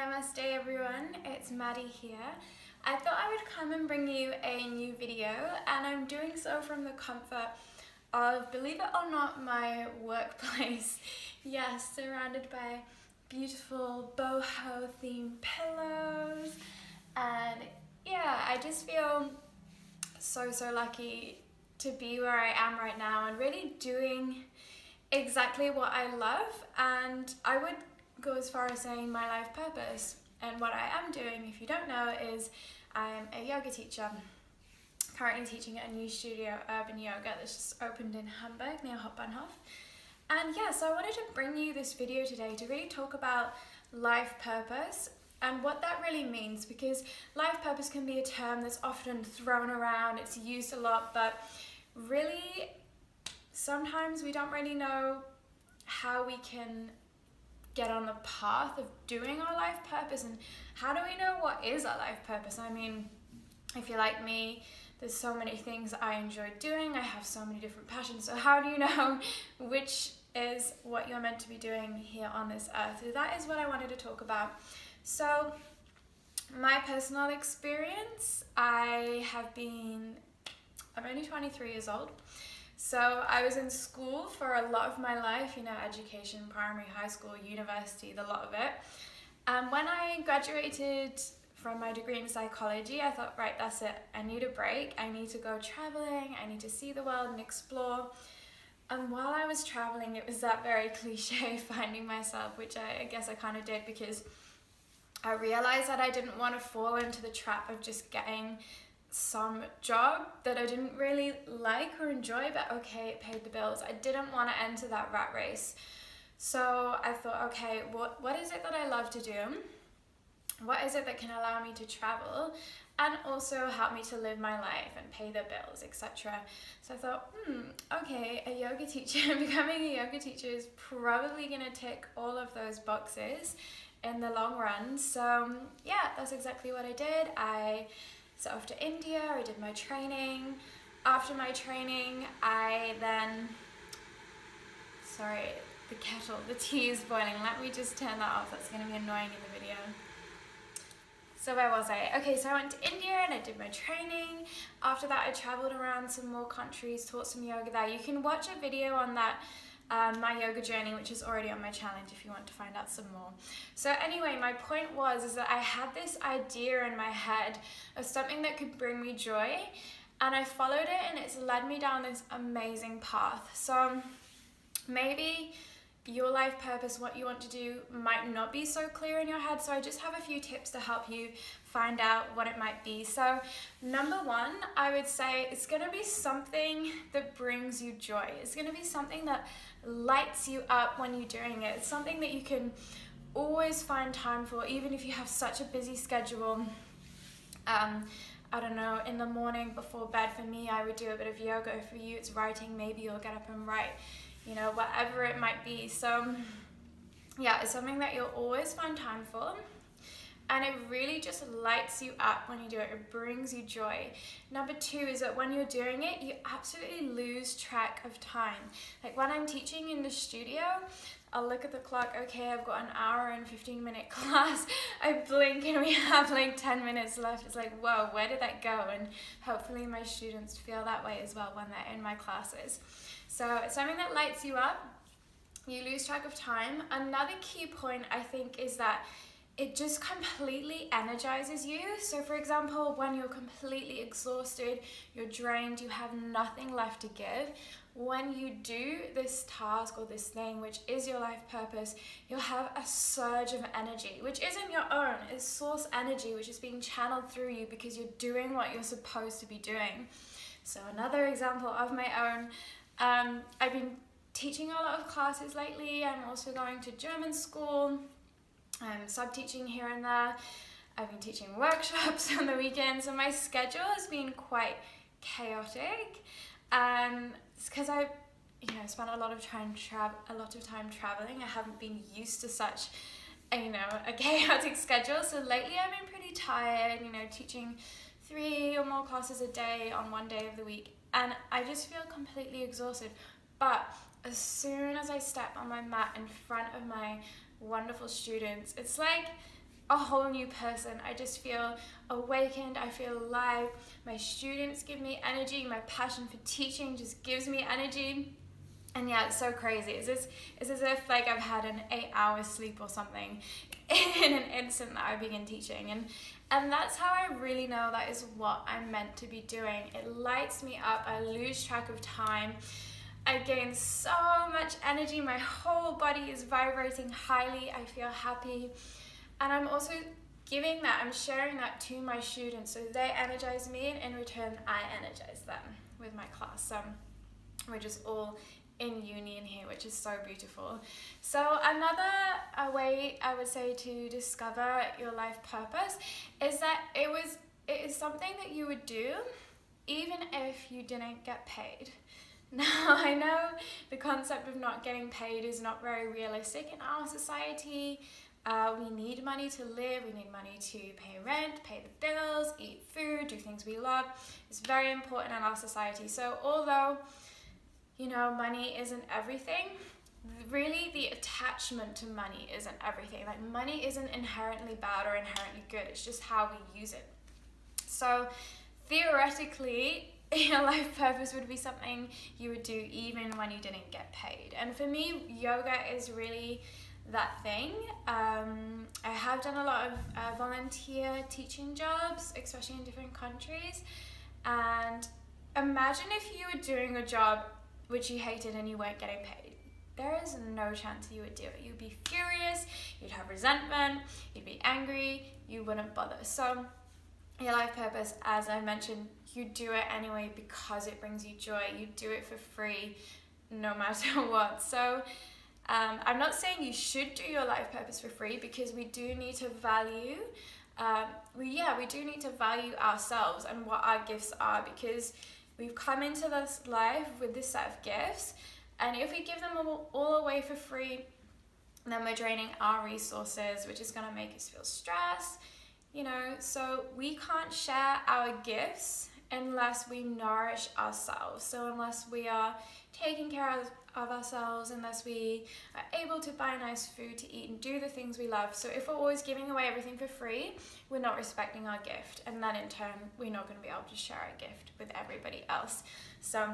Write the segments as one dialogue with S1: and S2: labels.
S1: Namaste everyone, it's Maddie here. I thought I would come and bring you a new video, and I'm doing so from the comfort of, believe it or not, my workplace. Yes, surrounded by beautiful boho themed pillows, and yeah, I just feel so lucky to be where I am right now and really doing exactly what I love. And I would go as far as saying my life purpose. And what I am doing, if you don't know, is I'm a yoga teacher, currently teaching at a new studio, Urban Yoga, that's just opened in Hamburg near Hauptbahnhof. And yeah, so I wanted to bring you this video today to really talk about life purpose and what that really means, because life purpose can be a term that's often thrown around, it's used a lot, but really sometimes we don't really know how we can get on the path of doing our life purpose, and how do we know what is our life purpose? I mean, if you're like me, there's so many things I enjoy doing, I have so many different passions, so how do you know which is what you're meant to be doing here on this earth? So that is what I wanted to talk about. So my personal experience, I'm only 23 years old. So I was in school for a lot of my life, education, primary, high school, university, the lot of it. When I graduated from my degree in psychology, I thought, right, that's it. I need a break. I need to go traveling. I need to see the world and explore. And while I was traveling, it was that very cliche finding myself, which I guess I kind of did, because I realized that I didn't want to fall into the trap of just getting some job that I didn't really like or enjoy, but okay, it paid the bills. I didn't want to enter that rat race. So I thought, okay, what is it that I love to do? What is it that can allow me to travel and also help me to live my life and pay the bills, etc.? So I thought, okay, a yoga teacher, becoming a yoga teacher is probably going to tick all of those boxes in the long run. So yeah, that's exactly what I did. I set off to India, I did my training. After my training, I then, sorry, the tea is boiling. Let me just turn that off, that's gonna be annoying in the video. So where was I? Okay, so I went to India and I did my training. After that, I traveled around some more countries, taught some yoga there. You can watch a video on that, my yoga journey, which is already on my challenge if you want to find out some more. So anyway, my point is that I had this idea in my head of something that could bring me joy, and I followed it, and it's led me down this amazing path. So maybe your life purpose, what you want to do, might not be so clear in your head, so I just have a few tips to help you find out what it might be. So number one, I would say it's going to be something that brings you joy. It's going to be something that lights you up when you're doing it. It's something that you can always find time for, even if you have such a busy schedule. I don't know, in the morning before bed, for me, I would do a bit of yoga. For you, it's writing. Maybe you'll get up and write, whatever it might be. So yeah, it's something that you'll always find time for. And it really just lights you up when you do it. It brings you joy. Number two is that when you're doing it, you absolutely lose track of time. Like when I'm teaching in the studio, I'll look at the clock, okay, I've got an hour and 15-minute class. I blink and we have like 10 minutes left. It's like, whoa, where did that go? And hopefully my students feel that way as well when they're in my classes. So it's something that lights you up. You lose track of time. Another key point, I think, is that it just completely energizes you. So for example, when you're completely exhausted, you're drained, you have nothing left to give, when you do this task or this thing, which is your life purpose, you'll have a surge of energy, which isn't your own, it's source energy, which is being channeled through you because you're doing what you're supposed to be doing. So another example of my own, I've been teaching a lot of classes lately. I'm also going to German school. I'm sub-teaching here and there. I've been teaching workshops on the weekends, so my schedule has been quite chaotic. It's because I spent a lot of time traveling. I haven't been used to such a chaotic schedule. So lately I've been pretty tired, teaching 3 or more classes a day on one day of the week, and I just feel completely exhausted. But as soon as I step on my mat in front of my wonderful students, it's like, a whole new person. I just feel awakened, I feel alive. My students give me energy, my passion for teaching just gives me energy. And yeah, it's so crazy. It's as if like I've had an 8-hour sleep or something in an instant that I begin teaching. And that's how I really know that is what I'm meant to be doing. It lights me up, I lose track of time. I gain so much energy, my whole body is vibrating highly, I feel happy. And I'm also giving that, I'm sharing that to my students, so they energize me, and in return I energize them with my class. So we're just all in union here, which is so beautiful. So another way I would say to discover your life purpose is that it is something that you would do even if you didn't get paid. Now, I know the concept of not getting paid is not very realistic in our society. We need money to live, we need money to pay rent, pay the bills, eat food, do things we love. It's very important in our society. So although, you know, money isn't everything, really the attachment to money isn't everything. Like, money isn't inherently bad or inherently good, it's just how we use it. So theoretically, your life purpose would be something you would do even when you didn't get paid. And for me, yoga is really that thing. I have done a lot of volunteer teaching jobs, especially in different countries. And imagine if you were doing a job which you hated and you weren't getting paid. There is no chance you would do it. You'd be furious, you'd have resentment, you'd be angry, you wouldn't bother. So your life purpose, as I mentioned, you do it anyway because it brings you joy. You do it for free, no matter what. So I'm not saying you should do your life purpose for free, because we do need to value, we do need to value ourselves and what our gifts are, because we've come into this life with this set of gifts, and if we give them all away for free, then we're draining our resources, which is going to make us feel stressed, you know. So we can't share our gifts unless we nourish ourselves. So unless we are taking care of ourselves, unless we are able to buy nice food to eat and do the things we love. So if we're always giving away everything for free, we're not respecting our gift, and then in turn we're not going to be able to share our gift with everybody else. So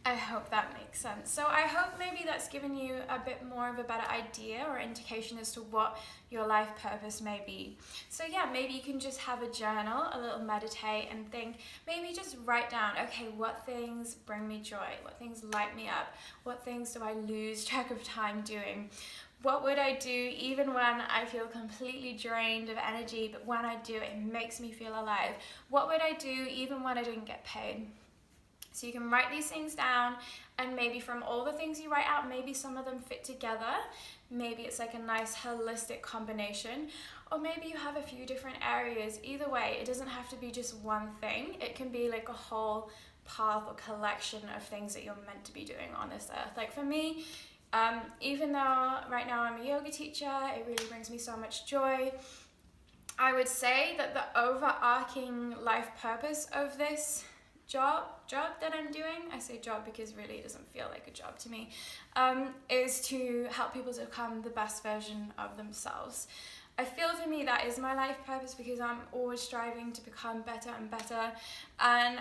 S1: I hope that makes sense. So I hope maybe that's given you a bit more of a better idea or indication as to what your life purpose may be. So yeah, maybe you can just have a journal, a little meditate and think, maybe just write down, okay, what things bring me joy? What things light me up? What things do I lose track of time doing? What would I do even when I feel completely drained of energy, but when I do it, it makes me feel alive? What would I do even when I didn't get paid? So you can write these things down, and maybe from all the things you write out, maybe some of them fit together. Maybe it's like a nice holistic combination, or maybe you have a few different areas. Either way, it doesn't have to be just one thing. It can be like a whole path or collection of things that you're meant to be doing on this earth. Like for me, even though right now I'm a yoga teacher, it really brings me so much joy. I would say that the overarching life purpose of this job that I'm doing, I say job because really it doesn't feel like a job to me, is to help people to become the best version of themselves. I feel for me that is my life purpose, because I'm always striving to become better and better, and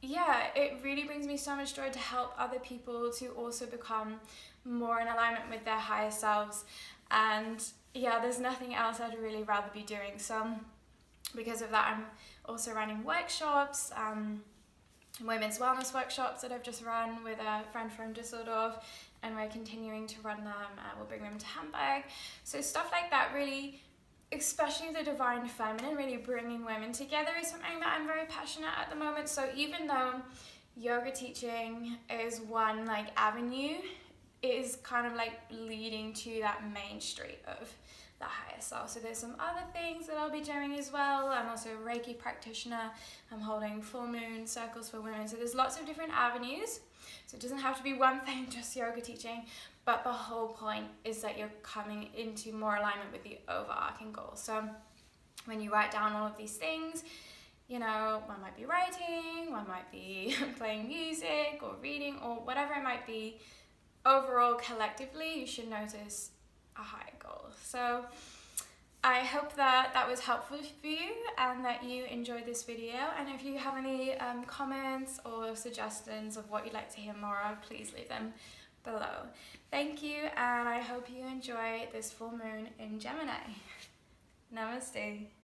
S1: yeah, it really brings me so much joy to help other people to also become more in alignment with their higher selves. And yeah, there's nothing else I'd really rather be doing. So because of that, I'm also running workshops, women's wellness workshops that I've just run with a friend from Düsseldorf, and we're continuing to run them. We'll bring them to Hamburg. So stuff like that, really, especially the divine feminine, really bringing women together, is something that I'm very passionate at the moment. So even though yoga teaching is one like avenue, it is kind of like leading to that main street of the higher self. So there's some other things that I'll be doing as well. I'm also a Reiki practitioner. I'm holding full moon circles for women. So there's lots of different avenues. So it doesn't have to be one thing, just yoga teaching, but the whole point is that you're coming into more alignment with the overarching goal. So when you write down all of these things, you know, one might be writing, one might be playing music or reading or whatever it might be. Overall, collectively, you should notice a higher goal. So I hope that that was helpful for you and that you enjoyed this video. And if you have any comments or suggestions of what you'd like to hear more of, please leave them below. Thank you, and I hope you enjoy this full moon in Gemini. Namaste.